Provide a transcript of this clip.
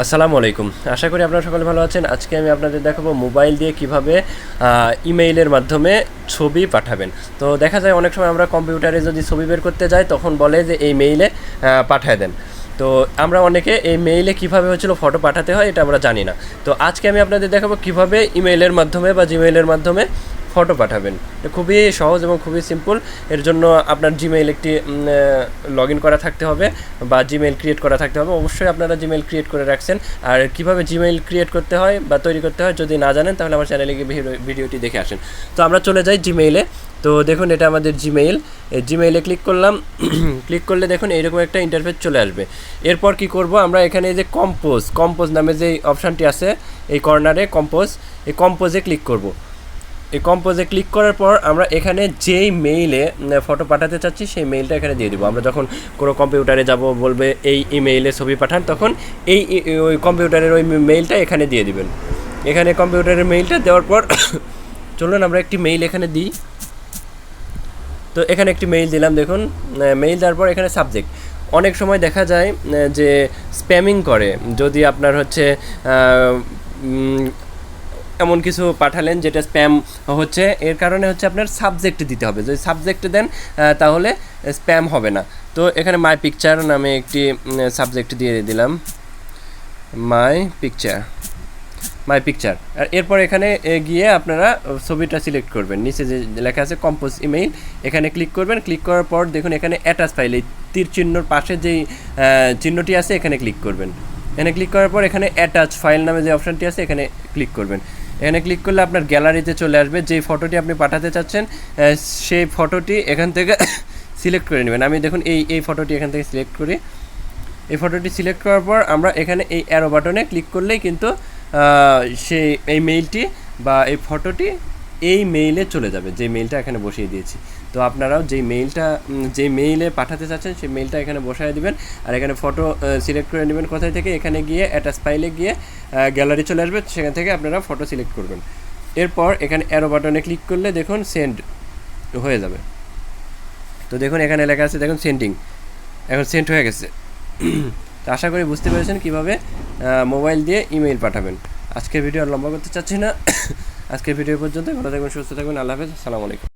আসসালামু আলাইকুম। আশা করি আপনারা সকলে ভালো আছেন। আজকে আমি আপনাদের দেখাবো মোবাইল দিয়ে কিভাবে ইমেইলের মাধ্যমে ছবি পাঠাবেন। তো দেখা যায় অনেক সময় আমরা কম্পিউটারে যদি ছবি বের করতে যাই তখন বলে যে এই মেইলে পাঠায় দেন। তো আমরা অনেকে এই মেইলে কীভাবে হচ্ছিল ফটো পাঠাতে হয় এটা আমরা জানি না। তো আজকে আমি আপনাদের দেখাবো কীভাবে ইমেইলের মাধ্যমে বা জিমেইলের মাধ্যমে ফটো পাঠাবেন। এটা খুবই সহজ এবং খুবই সিম্পল। এর জন্য আপনার জিমেইল একটি লগ ইন করা থাকতে হবে বা জিমেইল ক্রিয়েট করা থাকতে হবে। অবশ্যই আপনারা জিমেইল ক্রিয়েট করে রাখছেন। আর কীভাবে জিমেইল ক্রিয়েট করতে হয় বা তৈরি করতে হয় যদি না জানেন তাহলে আমার চ্যানেলে গিয়ে ভিডিওটি দেখে আসেন। তো আমরা চলে যাই জিমেইলে। তো দেখুন এটা আমাদের জিমেইল। এই জিমেইলে ক্লিক করলাম। ক্লিক করলে দেখুন এইরকম একটা ইন্টারফেস চলে আসবে। এরপর কি করব, আমরা এখানে এই যে কম্পোজ নামে যে অপশানটি আছে এই কর্নারে এই কম্পোজে ক্লিক করব। এই কম্পোজে ক্লিক করার পর আমরা এখানে যেই মেইলে ফটো পাঠাতে চাচ্ছি সেই মেইলটা এখানে দিয়ে দেবো। আমরা যখন কোনো কম্পিউটারে যাব বলবে এই ইমেইলে ছবি পাঠান, তখন ওই কম্পিউটারের ওই মেইলটা এখানে দিয়ে দিবেন। এখানে কম্পিউটারের মেইলটা দেওয়ার পর চলুন আমরা একটি মেইল এখানে দিই। তো এখানে একটি মেইল দিলাম। দেখুন মেইল দেওয়ার পর এখানে সাবজেক্ট। অনেক সময় দেখা যায় যে স্প্যামিং করে, যদি আপনার হচ্ছে এমন কিছু পাঠালেন যেটা স্প্যাম হচ্ছে, এর কারণে হচ্ছে আপনার সাবজেক্ট দিতে হবে। যদি সাবজেক্ট দেন তাহলে স্প্যাম হবে না। তো এখানে মাই পিকচার নামে একটি সাবজেক্ট দিয়ে দিলাম, মাই পিকচার। আর এরপর এখানে গিয়ে আপনারা ছবিটা সিলেক্ট করবেন। নিচে যে লেখা আছে কম্পোজ ইমেইল, এখানে ক্লিক করবেন। ক্লিক করার পর দেখুন এখানে অ্যাটাচ ফাইল, এই তীর চিহ্নর পাশে যেই চিহ্নটি আছে এখানে ক্লিক করবেন। এখানে ক্লিক করার পর এখানে অ্যাটাচ ফাইল নামে যে অপশানটি আছে এখানে ক্লিক করবেন। এখানে ক্লিক করলে আপনার গ্যালারিতে চলে আসবে। যেই ফটোটি আপনি পাঠাতে চাচ্ছেন সেই ফটোটি এখান থেকে সিলেক্ট করে নেবেন। আমি দেখুন এই ফটোটি এখান থেকে সিলেক্ট করি। এই ফটোটি সিলেক্ট করার পর আমরা এখানে এই অ্যারো বাটনে ক্লিক করলেই কিন্তু এই মেইলটি বা এই ফটোটি এই মেইলে চলে যাবে, যে মেইলটা এখানে বসিয়ে দিয়েছি। তো আপনারাও যেই মেইলে পাঠাতে চাচ্ছেন সেই মেইলটা এখানে বসায় দিবেন। আর এখানে ফটো সিলেক্ট করে নেবেন কোথায় থেকে, এখানে গিয়ে অ্যাটাচ ফাইলে গিয়ে গ্যালারি চলে আসবে, সেখান থেকে আপনারা ফটো সিলেক্ট করবেন। এরপর এখানে অ্যারো বাটনে ক্লিক করলে দেখুন সেন্ড হয়ে যাবে। তো দেখুন এখানে লেখা আছে, দেখুন সেন্ডিং, এখন সেন্ড হয়ে গেছে। তো আশা করি বুঝতে পেরেছেন কীভাবে মোবাইল দিয়ে ইমেইল পাঠাবেন। আজকের ভিডিও আর লম্বা করতে চাচ্ছি না। আজকের ভিডিও পর্যন্ত। ভালো থাকবেন, সুস্থ থাকবেন। আল্লাহ হাফেজ। আসসালামু আলাইকুম।